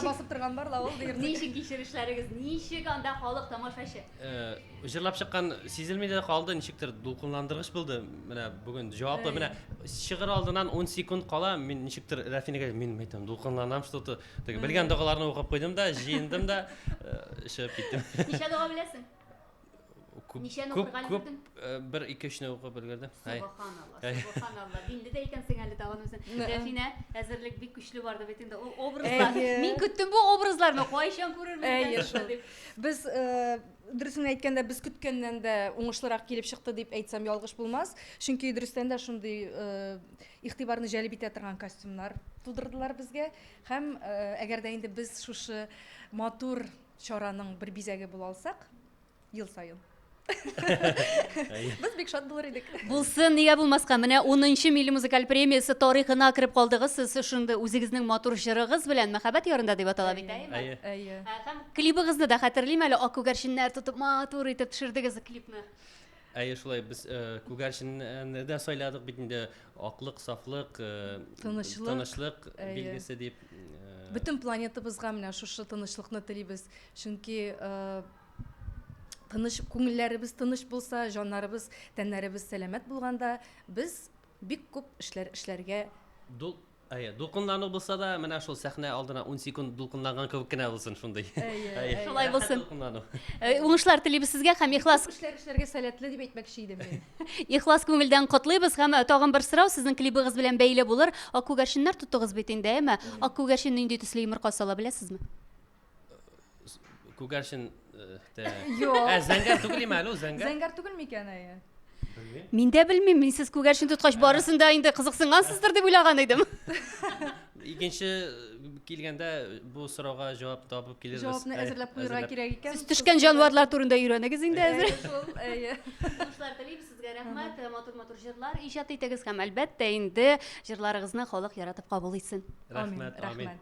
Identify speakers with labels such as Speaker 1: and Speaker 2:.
Speaker 1: Басып торган бар ла ул дирде.
Speaker 2: Ничек кичерешләрегез, ничек анда халык тамашачы?
Speaker 3: Җырлап чыккан сизелми дә калды, ничектер дулкынландыргыч булды. Менә бүген җаваплы менә шигырь алдыннан 10 секунд кала, мин ничектер Рафинәгә мин әйтәм, дулкынланам что-то. Белгән догаларны укып куйдым да, җыендым да, чыгып киттем.
Speaker 2: Ничә дога беләсең? Ничәне укырга өлгердең?
Speaker 3: Бер 2-3 укып өлгердем.
Speaker 2: Субханалла. Динде дә икәнсең әле тагын үзең. Рафина, әзерлек бик көчле барды бит инде. Ул образлар. Мин көттем бу образларны, кайчан күрермен?
Speaker 1: Без дөресен әйткәндә без көткәннән дә уңышлырак килеп чыкты дип әйтсәм ялгыш булмас. Чөнки дөрестән дә шундый игътибарны җәлеп итә торган костюмнар тудырдылар безгә. Һәм әгәр дә инде без шушы матур чараның бер бизәге була алсак, ел саен Без бик шат булыр идек.
Speaker 2: Булсын, нигә булмаска? Менә 10нчы милли музыкаль премиясе тарихына кирип калдыгыз. Сез шунда үзегезнең матур җырыгыз белән мәхәббәт ярында дип атала бит, әйеме?
Speaker 1: Әйе.
Speaker 2: Һәм клибыгызны да хәтерлим әле, ак күгәрченнәр тотып матур итеп төшердегез клипны.
Speaker 3: Әйе, шулай без күгәрченне дә сайладык бит инде, аклык, сафлык, тынычлык билгесе дип.
Speaker 1: Бөтен планетабызга менә шушы тынычлыкны телибез. Чөнки тыныч күңелләребез тыныч булса, җаннарыбыз, тәннәребез сәламәт булганда, без бик күп эшләргә
Speaker 3: Дулкынлану булса да, менә шул сәхнә алдына 10 секунд дулкынланган кебек кенә булсын шундый.
Speaker 2: Шулай булсын. Уңышлар телибез сезгә һәм ихлас
Speaker 1: эшләргә сәләтле дип әйтмәкче идем мин.
Speaker 2: Ихлас күңелдән котлыйбыз һәм тагын бер сорау сезнең клибыгыз белән бәйле булыр. Ак күгәрченнәр тоттыгыз бит инде, әйме? Ак күгәрчен нинди төсле йомырка сала беләсезме?
Speaker 3: Күгәрчен
Speaker 1: Юк.
Speaker 3: Зәңгәр түгел мәлу, зәңгәр.
Speaker 1: Зәңгәр түгел микән әйе?
Speaker 2: Мин дә белмим, мин сез күгәрчен тоткач барысын да инде кызыксынгансыздыр дип уйлаган идем.
Speaker 3: Икенче килгәндә бу сорауга җавап табып килербез.
Speaker 1: Җавапны әзерләп куярга кирәк икән.
Speaker 2: Сез төшкән җанварлар турында өйрәнегез инде әзер.
Speaker 1: Әйе.
Speaker 2: Уңышлар телибез сезгә рәхмәт, матур җырлар иҗат итегез һәм әлбәттә инде җырларыгызны халык яратып кабул итсен.
Speaker 3: Рәхмәт, амин.